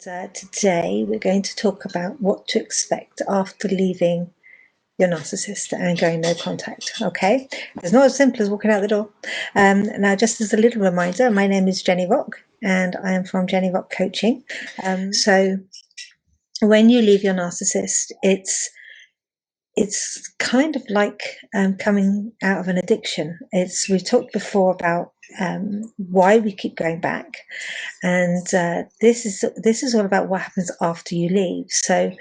Today we're going to talk about what to expect after leaving your narcissist and going no contact. Okay, it's not as simple as walking out the door. Now, just as a little reminder, my name is Jenny Rock and I am from Jenny Rock Coaching. So when you leave your narcissist, it's kind of like coming out of an addiction. We've talked before about why we keep going back, and this is all about what happens after you leave. So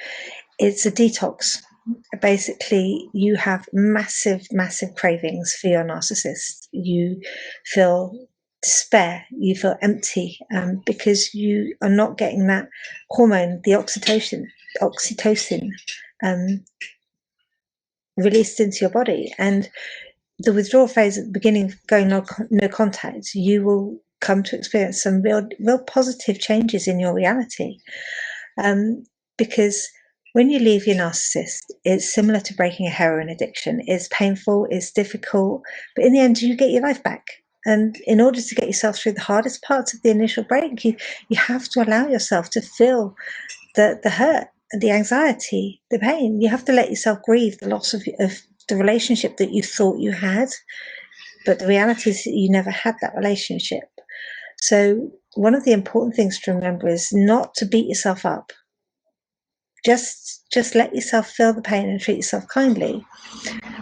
it's a detox. Basically, you have massive cravings for your narcissist. You feel despair, you feel empty, because you are not getting that hormone, the oxytocin released into your body. And the withdrawal phase at the beginning of going no contact, you will come to experience some real positive changes in your reality, because when you leave your narcissist, it's similar to breaking a heroin addiction. It's painful, it's difficult, but in the end you get your life back. And in order to get yourself through the hardest parts of the initial break, you have to allow yourself to feel the hurt, the anxiety, the pain. You have to let yourself grieve the loss of the relationship that you thought you had, but the reality is that you never had that relationship. So one of the important things to remember is not to beat yourself up. Just let yourself feel the pain and treat yourself kindly,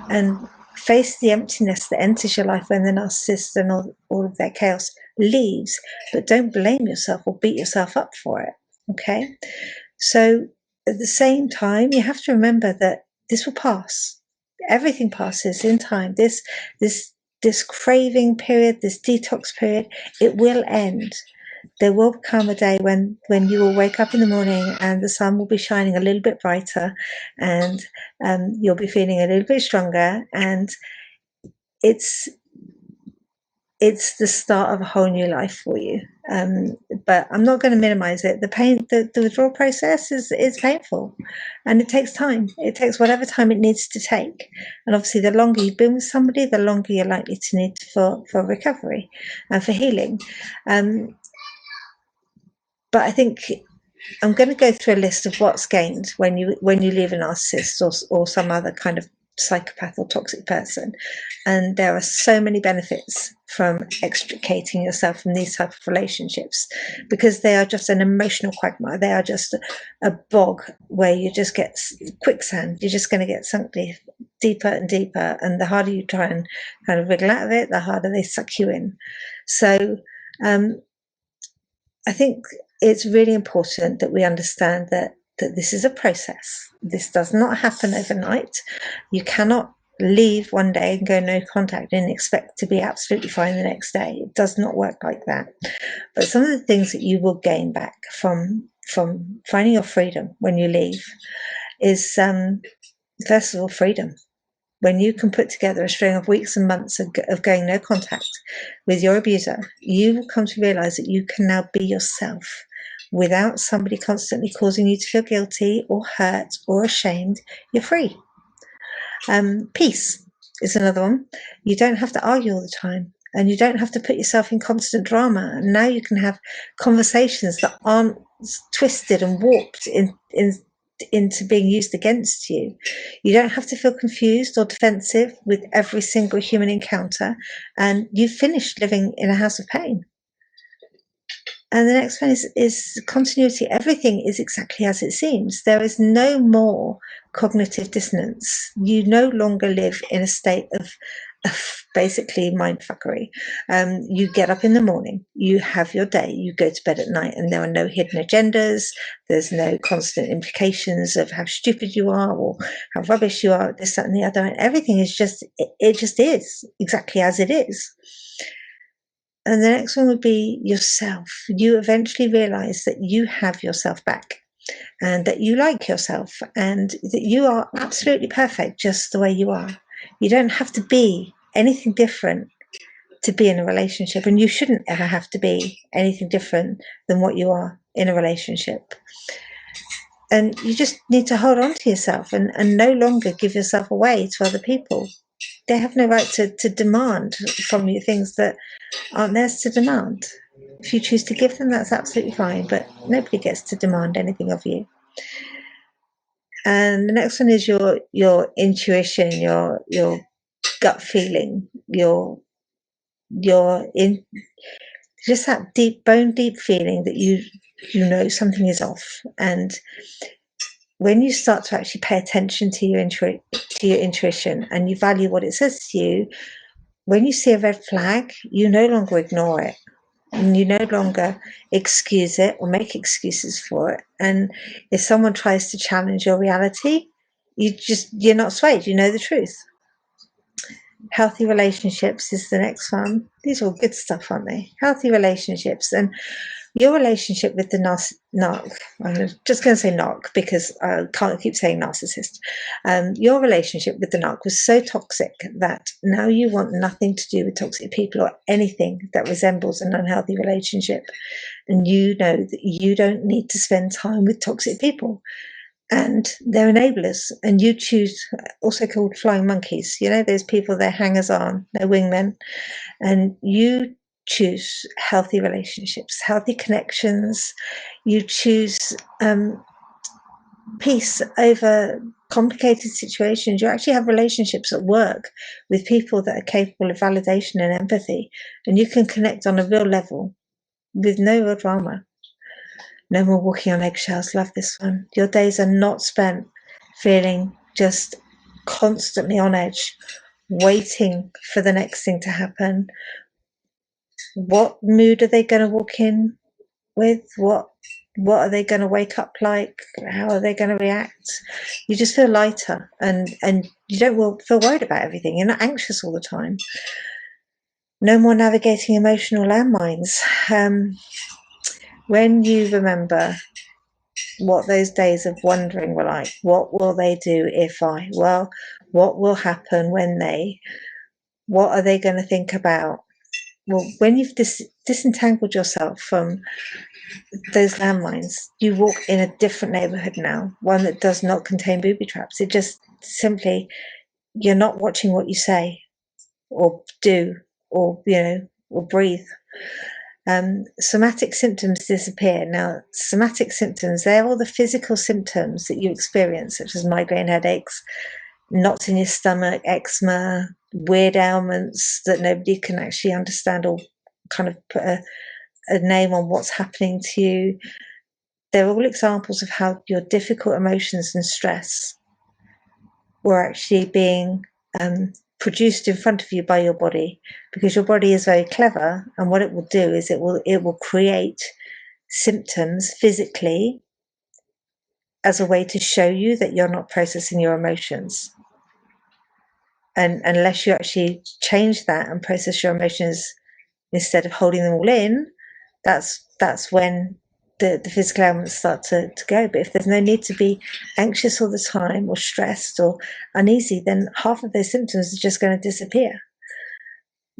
and face the emptiness that enters your life when the narcissist and all of their chaos leaves, but don't blame yourself or beat yourself up for it. Okay? So at the same time, you have to remember that this will pass. Everything passes in time. This craving period, this detox period, it will end. There will come a day when you will wake up in the morning and the sun will be shining a little bit brighter, and you'll be feeling a little bit stronger, and it's the start of a whole new life for you. But I'm not going to minimize it. The pain, the withdrawal process is painful, and it takes time. It takes whatever time it needs to take. And obviously, the longer you've been with somebody, the longer you're likely to need for recovery and for healing. But I think I'm going to go through a list of what's gained when you leave a narcissist or some other kind of psychopath or toxic person. And there are so many benefits from extricating yourself from these type of relationships, because they are just an emotional quagmire. They are just a bog where you just get quicksand. You're just going to get sunk deeper and deeper, and the harder you try and kind of wriggle out of it, the harder they suck you in. So I think it's really important that we understand that this is a process. This does not happen overnight. You cannot leave one day and go no contact and expect to be absolutely fine the next day. It does not work like that. But some of the things that you will gain back from finding your freedom when you leave is, first of all, freedom. When you can put together a string of weeks and months of going no contact with your abuser, you will come to realize that you can now be yourself without somebody constantly causing you to feel guilty or hurt or ashamed. You're free. Peace is another one. You don't have to argue all the time, and you don't have to put yourself in constant drama. And now you can have conversations that aren't twisted and warped into being used against you. You don't have to feel confused or defensive with every single human encounter, and you've finished living in a house of pain. And the next one is continuity. Everything is exactly as it seems. There is no more cognitive dissonance. You no longer live in a state of basically mindfuckery. You get up in the morning, you have your day, you go to bed at night, and there are no hidden agendas. There's no constant implications of how stupid you are or how rubbish you are, this, that, and the other. And everything is it just is exactly as it is. And the next one would be yourself. You eventually realize that you have yourself back, and that you like yourself, and that you are absolutely perfect just the way you are. You don't have to be anything different to be in a relationship, and you shouldn't ever have to be anything different than what you are in a relationship. And you just need to hold on to yourself and no longer give yourself away to other people. They have no right to demand from you things that aren't theirs to demand. If you choose to give them, that's absolutely fine, but nobody gets to demand anything of you. And the next one is your intuition, your gut feeling, your in just that deep, bone deep feeling that you know something is off. And when you start to actually pay attention to your intuition and you value what it says to you, when you see a red flag, you no longer ignore it. And you no longer excuse it or make excuses for it. And if someone tries to challenge your reality, you're not swayed. You know the truth. Healthy relationships is the next one. These are all good stuff, aren't they? Healthy relationships. And your relationship with the narc, I'm just going to say narc because I can't keep saying narcissist. Your relationship with the narc was so toxic that now you want nothing to do with toxic people or anything that resembles an unhealthy relationship. And you know that you don't need to spend time with toxic people. And they're enablers, and you choose, also called flying monkeys, you know, those people, they're hangers on, they're wingmen, and you choose healthy relationships, healthy connections. You choose peace over complicated situations. You actually have relationships at work with people that are capable of validation and empathy, and you can connect on a real level with no real drama. No more walking on eggshells. Love this one. Your days are not spent feeling just constantly on edge, waiting for the next thing to happen. What mood are they going to walk in with? What are they going to wake up like? How are they going to react? You just feel lighter, and you don't feel worried about everything. You're not anxious all the time. No more navigating emotional landmines. When you remember what those days of wondering were like, what will they do if I? Well, what will happen when they? What are they going to think about? Well, when you've disentangled yourself from those landmines, you walk in a different neighborhood now, one that does not contain booby traps. It just simply, you're not watching what you say or do or, or breathe. Somatic symptoms disappear. Now, somatic symptoms, they're all the physical symptoms that you experience, such as migraine headaches, knots in your stomach, eczema, weird ailments that nobody can actually understand or kind of put a name on what's happening to you. They're all examples of how your difficult emotions and stress were actually being produced in front of you by your body, because your body is very clever, and what it will do is it will create symptoms physically as a way to show you that you're not processing your emotions. And unless you actually change that and process your emotions instead of holding them all in, that's when the physical elements start to go. But if there's no need to be anxious all the time or stressed or uneasy, then half of those symptoms are just going to disappear.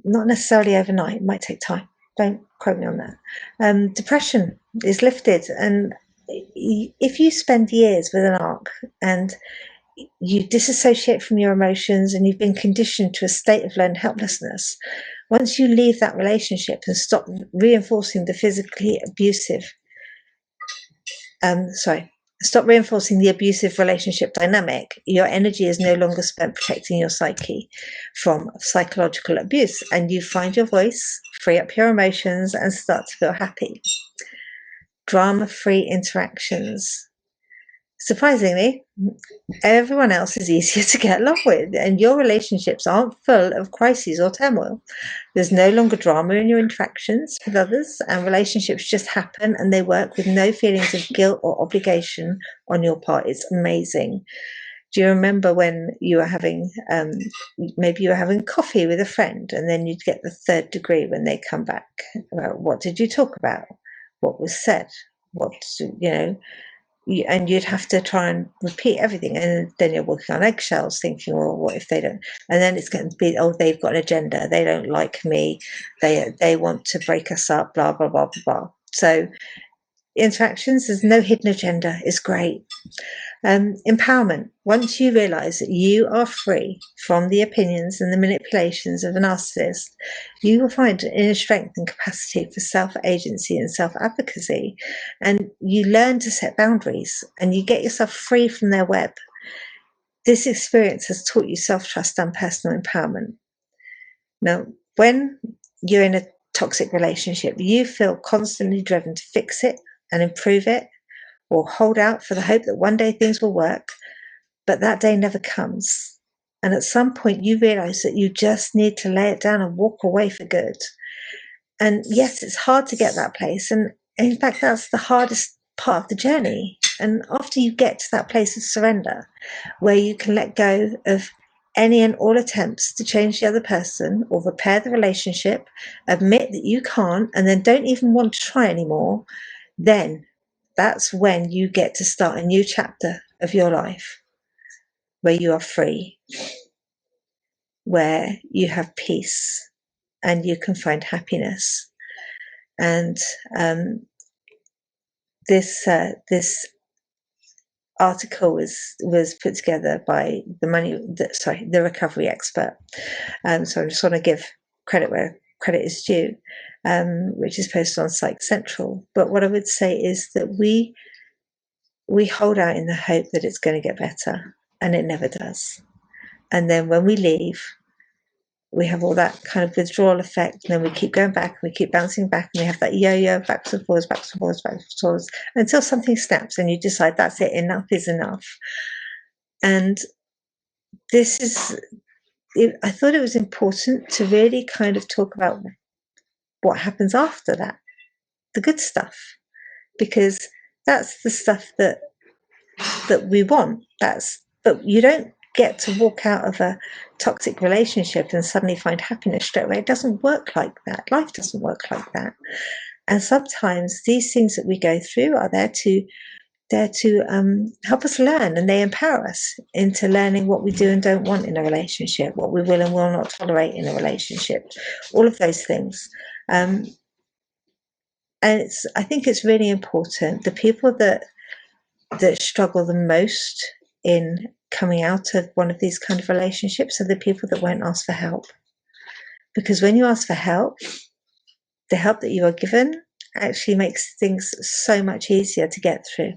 Not necessarily overnight. It might take time. Don't quote me on that. Depression is lifted. And if you spend years with an arc and you disassociate from your emotions and you've been conditioned to a state of learned helplessness, once you leave that relationship and stop reinforcing the physically abusive, stop reinforcing the abusive relationship dynamic, your energy is no longer spent protecting your psyche from psychological abuse, and you find your voice, free up your emotions, and start to feel happy. Drama-free interactions. Surprisingly, everyone else is easier to get along with, and your relationships aren't full of crises or turmoil. There's no longer drama in your interactions with others, and relationships just happen and they work with no feelings of guilt or obligation on your part. It's amazing. Do you remember when you were having, maybe you were having coffee with a friend, and then you'd get the third degree when they come back? What did you talk about? What was said? And you'd have to try and repeat everything, and then you're walking on eggshells thinking, well, what if they don't? And then it's going to be, oh, they've got an agenda, they don't like me, they want to break us up, blah blah blah blah blah. So interactions, there's no hidden agenda. It's great. Empowerment. Once you realize that you are free from the opinions and the manipulations of a narcissist, you will find an inner strength and capacity for self-agency and self-advocacy. And you learn to set boundaries and you get yourself free from their web. This experience has taught you self-trust and personal empowerment. Now, when you're in a toxic relationship, you feel constantly driven to fix it and improve it, or hold out for the hope that one day things will work, but that day never comes. And at some point you realize that you just need to lay it down and walk away for good. And yes, it's hard to get that place. And in fact, that's the hardest part of the journey. And after you get to that place of surrender, where you can let go of any and all attempts to change the other person or repair the relationship, admit that you can't, and then don't even want to try anymore, then that's when you get to start a new chapter of your life, where you are free, where you have peace and you can find happiness. And this article was put together by the recovery expert. So I just want to give credit where credit is due, which is posted on Psych Central. But what I would say is that we hold out in the hope that it's going to get better, and it never does. And then when we leave, we have all that kind of withdrawal effect, and then we keep going back, and we keep bouncing back, and we have that yo-yo, backwards and forwards, backwards and forwards, backwards and forwards, until something snaps and you decide that's it, enough is enough. And this is, I thought it was important to really kind of talk about what happens after that, the good stuff, because that's the stuff that we want. But you don't get to walk out of a toxic relationship and suddenly find happiness straight away. It doesn't work like that. Life doesn't work like that. And sometimes these things that we go through are there to help us learn, and they empower us into learning what we do and don't want in a relationship, what we will and will not tolerate in a relationship, all of those things. And I think it's really important. The people that struggle the most in coming out of one of these kind of relationships are the people that won't ask for help. Because when you ask for help, the help that you are given actually makes things so much easier to get through.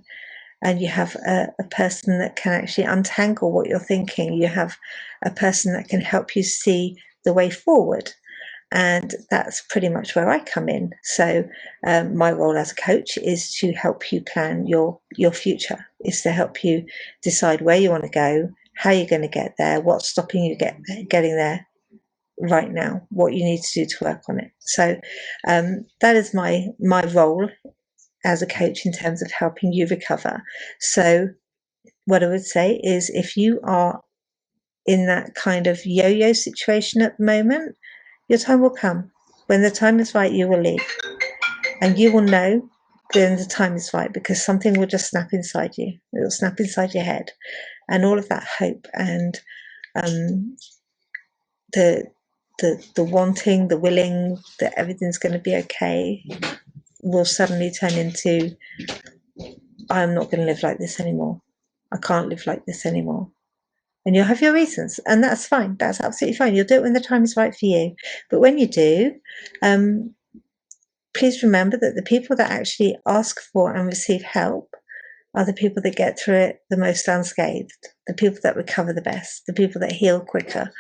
And you have a person that can actually untangle what you're thinking. You have a person that can help you see the way forward. And that's pretty much where I come in. So my role as a coach is to help you plan your future, is to help you decide where you want to go, how you're going to get there, what's stopping you getting there right now, what you need to do to work on it. So that is my role as a coach in terms of helping you recover. So what I would say is, if you are in that kind of yo-yo situation at the moment, your time will come. When the time is right, you will leave. And you will know when the time is right, because something will just snap inside you. It will snap inside your head. And all of that hope and the wanting, the willing that everything's going to be okay will suddenly turn into, I'm not going to live like this anymore. I can't live like this anymore. And you'll have your reasons, and that's fine. That's absolutely fine. You'll do it when the time is right for you. But when you do, please remember that the people that actually ask for and receive help are the people that get through it the most unscathed, the people that recover the best, the people that heal quicker,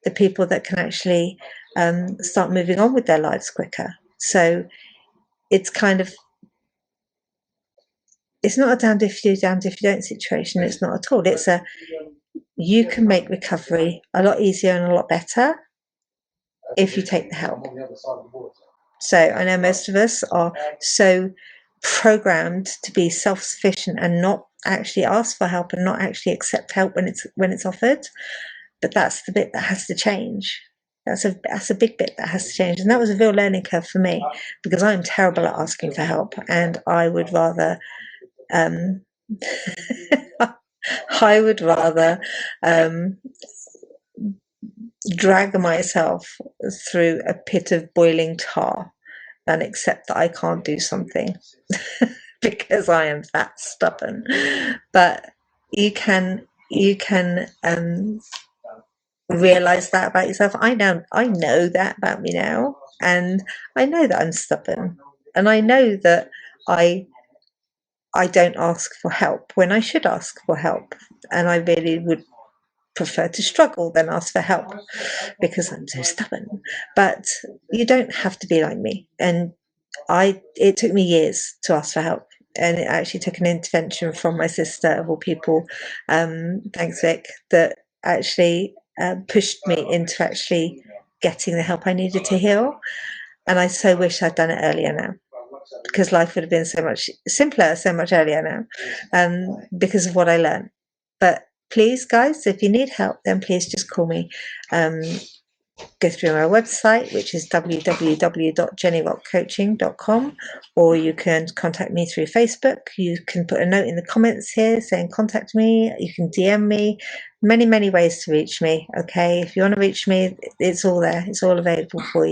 the people that can actually start moving on with their lives quicker. So it's kind of, it's not a damned if you do, damned if you don't situation. It's not at all. It's a, you can make recovery a lot easier and a lot better if you take the help. So I know most of us are so programmed to be self-sufficient and not actually ask for help and not actually accept help when it's offered. But that's the bit that has to change. That's a big bit that has to change. And that was a real learning curve for me, because I'm terrible at asking for help, and I would rather drag myself through a pit of boiling tar than accept that I can't do something because I am that stubborn. But you can realize that about yourself. I know that about me now, and I know that I'm stubborn, and I know that I don't ask for help when I should ask for help, and I really would prefer to struggle than ask for help because I'm so stubborn. But you don't have to be like me, and it took me years to ask for help, and it actually took an intervention from my sister of all people, thanks Vic, that actually pushed me into actually getting the help I needed to heal. And I so wish I'd done it earlier now, because life would have been so much simpler so much earlier now, because of what I learned. But please, guys, if you need help, then please just call me. Go through my website, which is www.jennyrockcoaching.com, or you can contact me through Facebook. You can put a note in the comments here saying contact me. You can DM me. Many ways to reach me. Okay, if you want to reach me, it's all there. It's all available for you.